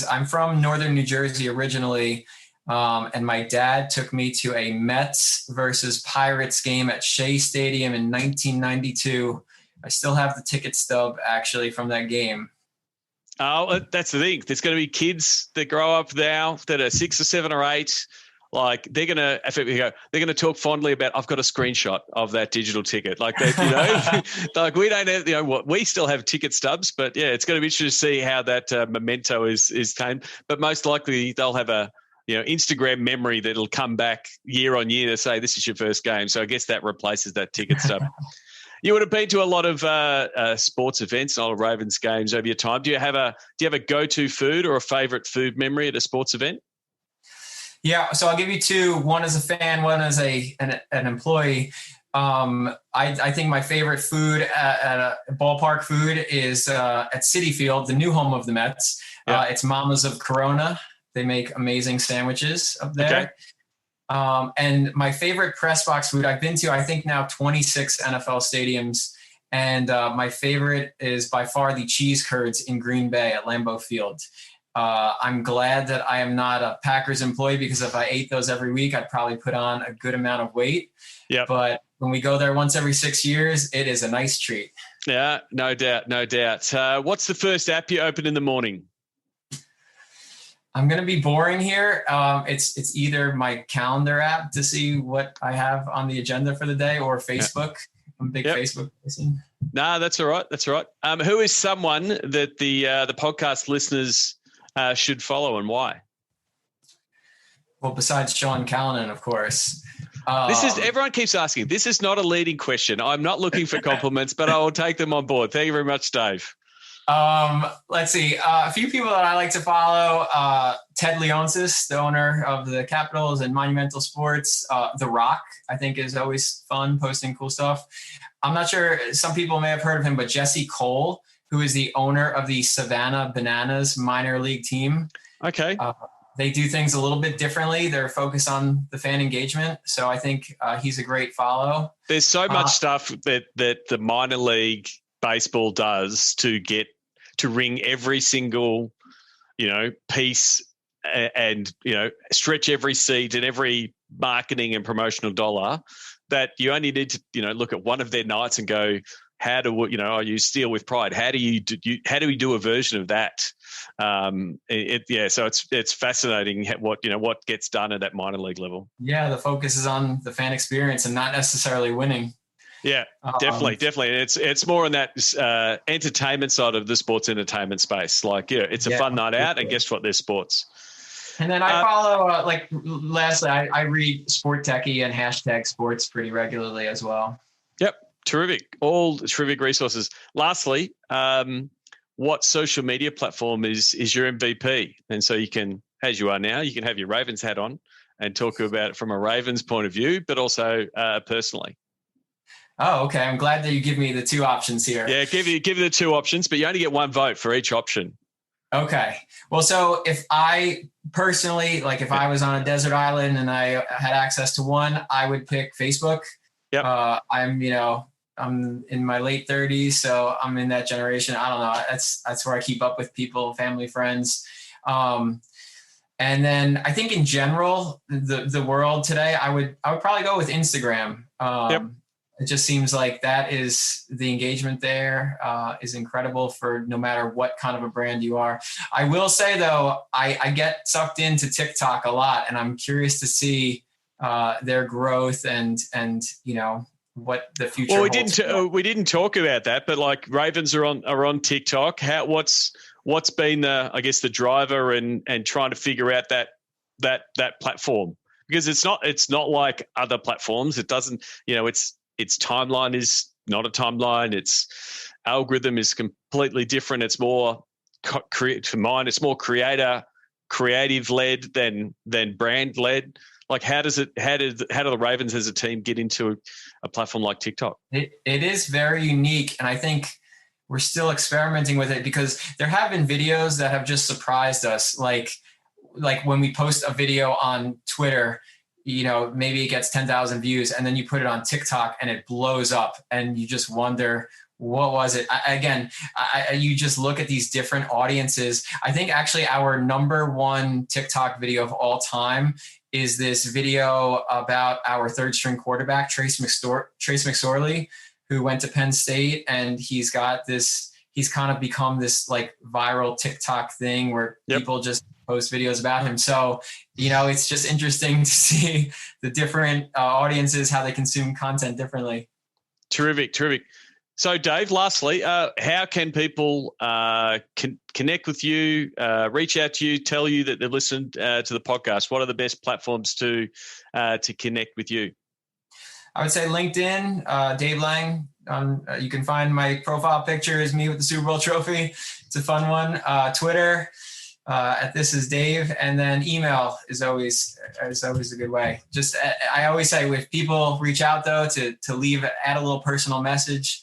I'm from Northern New Jersey originally. And my dad took me to a Mets versus Pirates game at Shea Stadium in 1992. I still have the ticket stub actually from that game. Oh, that's the thing. There's going to be kids that grow up now that are 6 or 7 or 8. They're going to talk fondly about, I've got a screenshot of that digital ticket. We don't have, we still have ticket stubs, but it's going to be interesting to see how that memento is tamed. But most likely they'll have a Instagram memory that'll come back year on year to say this is your first game. So I guess that replaces that ticket stub. You would have been to a lot of sports events, a lot of Ravens games over your time. Do you have a go-to food or a favourite food memory at a sports event? Yeah, so I'll give you two. One as a fan, one as an employee. I think my favorite food at a ballpark food is at Citi Field, the new home of the Mets. Yeah. It's Mamas of Corona. They make amazing sandwiches up there. Okay. And my favorite press box food, I've been to, I think now 26 NFL stadiums. And my favorite is by far the cheese curds in Green Bay at Lambeau Field. I'm glad that I am not a Packers employee, because if I ate those every week, I'd probably put on a good amount of weight. Yeah. But when we go there once every 6 years, it is a nice treat. Yeah, no doubt, no doubt. What's the first app you open in the morning? I'm going to be boring here. It's either my calendar app to see what I have on the agenda for the day, or Facebook. Yeah. I'm a big Facebook person. No, that's all right. That's all right. Who is someone that the podcast listeners should follow, and why? Well, besides Sean Callanan, of course. Everyone keeps asking. This is not a leading question. I'm not looking for compliments, but I will take them on board. Thank you very much, Dave. Let's see. A few people that I like to follow, Ted Leonsis, the owner of the Capitals and Monumental Sports. The Rock, I think, is always fun, posting cool stuff. I'm not sure, some people may have heard of him, but Jesse Cole, who is the owner of the Savannah Bananas minor league team. Okay. They do things a little bit differently. They're focused on the fan engagement. So I think he's a great follow. There's so much stuff that the minor league baseball does to ring every single, piece and, stretch every seat and every marketing and promotional dollar, that you only need to, look at one of their nights and go, how do I use Steel with Pride? How do we do a version of that? So it's fascinating what gets done at that minor league level. Yeah, the focus is on the fan experience and not necessarily winning. Yeah, definitely. It's more on that entertainment side of the sports entertainment space. It's a fun night out, and guess what? There's sports. And then I follow, lastly, I read Sport Techie and hashtag sports pretty regularly as well. Yep. Terrific. All terrific resources. Lastly, what social media platform is your MVP? And so you can, as you are now, you can have your Ravens hat on and talk about it from a Ravens point of view, but also personally. Oh, okay. I'm glad that you give me the two options here. Yeah, give you the two options, but you only get one vote for each option. Okay. Well, so if I personally, if I was on a desert island and I had access to one, I would pick Facebook. Yep. I'm in my late 30s, so I'm in that generation. I don't know. That's where I keep up with people, family, friends. And then I think in general, the world today, I would probably go with Instagram. Yep. It just seems like that is the engagement there is incredible for no matter what kind of a brand you are. I will say though, I get sucked into TikTok a lot, and I'm curious to see their growth and what the future. Well, we didn't talk about that, but Ravens are on TikTok. What's been the driver and trying to figure out that platform, because it's not like other platforms. It doesn't, its timeline is not a timeline. Its algorithm is completely different. It's more it's more creative led than brand led. How do the Ravens as a team get into a platform like TikTok? It is very unique, and I think we're still experimenting with it, because there have been videos that have just surprised us. Like when we post a video on Twitter, maybe it gets 10,000 views, and then you put it on TikTok and it blows up, and you just wonder, what was it? You just look at these different audiences. I think actually our number one TikTok video of all time is this video about our third string quarterback, Trace McSorley, who went to Penn State, and he's kind of become this viral TikTok thing where people just post videos about him. So, it's just interesting to see the different audiences, how they consume content differently. Terrific. So, Dave, lastly, how can people connect with you, reach out to you, tell you that they've listened to the podcast? What are the best platforms to connect with you? I would say LinkedIn, Dave Lang, You can find my profile picture is me with the Super Bowl trophy. It's a fun one. Twitter at This Is Dave, and then email is always a good way. Just I always say, if people reach out though, to add a little personal message.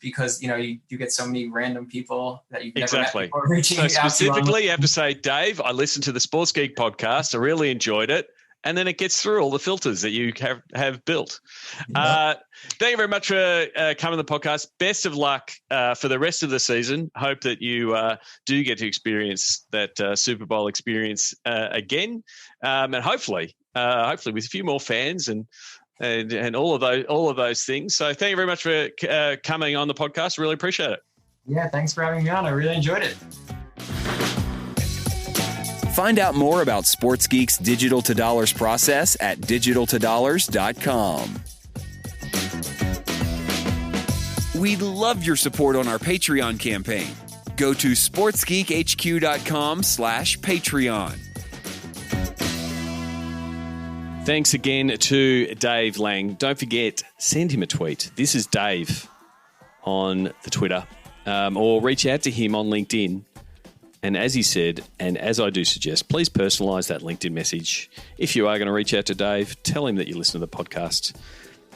Because you get so many random people that you've never met before reaching out to. So specifically, you have to say, Dave, I listened to the Sports Geek podcast. I really enjoyed it. And then it gets through all the filters that you have built. Thank you very much for coming to the podcast. Best of luck for the rest of the season. Hope that you do get to experience that Super Bowl experience again, and hopefully with a few more fans and all of those things. So thank you very much for coming on the podcast. Really appreciate it. Yeah, thanks for having me on. I really enjoyed it. Find out more about Sports Geek's Digital to Dollars process at digitaltodollars.com. We'd love your support on our Patreon campaign. Go to sportsgeekhq.com/Patreon. Thanks again to Dave Lang. Don't forget, send him a tweet. This is Dave on the Twitter, or reach out to him on LinkedIn. And as he said, and as I do suggest, please personalise that LinkedIn message. If you are going to reach out to Dave, tell him that you listen to the podcast.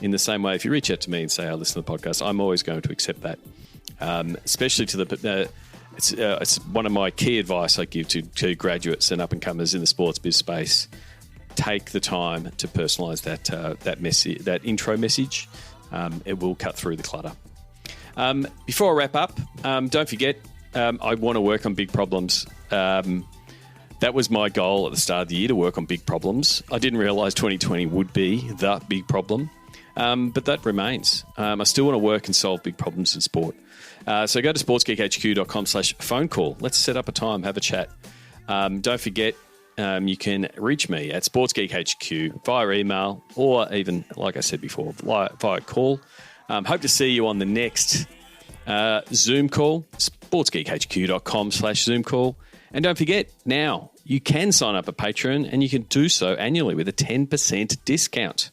In the same way, if you reach out to me and say, I listen to the podcast, I'm always going to accept that. Especially to it's one of my key advice I give to graduates and up-and-comers in the sports biz space. Take the time to personalise that intro message. It will cut through the clutter. Before I wrap up, don't forget, I want to work on big problems. That was my goal at the start of the year, to work on big problems. I didn't realise 2020 would be the big problem, but that remains. I still want to work and solve big problems in sport. So go to sportsgeekhq.com/phone call. Let's set up a time, have a chat. Don't forget, you can reach me at sportsgeekhq via email, or even, like I said before, via call. Hope to see you on the next Zoom call, sportsgeekhq.com/Zoom call. And don't forget, now you can sign up a Patreon, and you can do so annually with a 10% discount,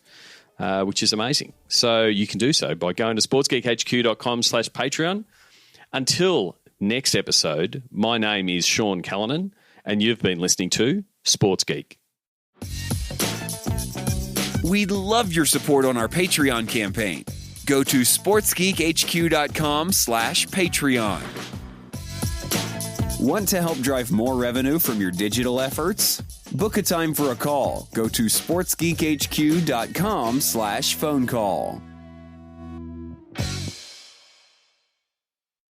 which is amazing. So you can do so by going to sportsgeekhq.com/Patreon. Until next episode, my name is Sean Callanan, and you've been listening to Sports Geek. We'd love your support on our Patreon campaign. Go to sportsgeekhq.com/Patreon. Want to help drive more revenue from your digital efforts? Book a time for a call. Go to sportsgeekhq.com/phone call.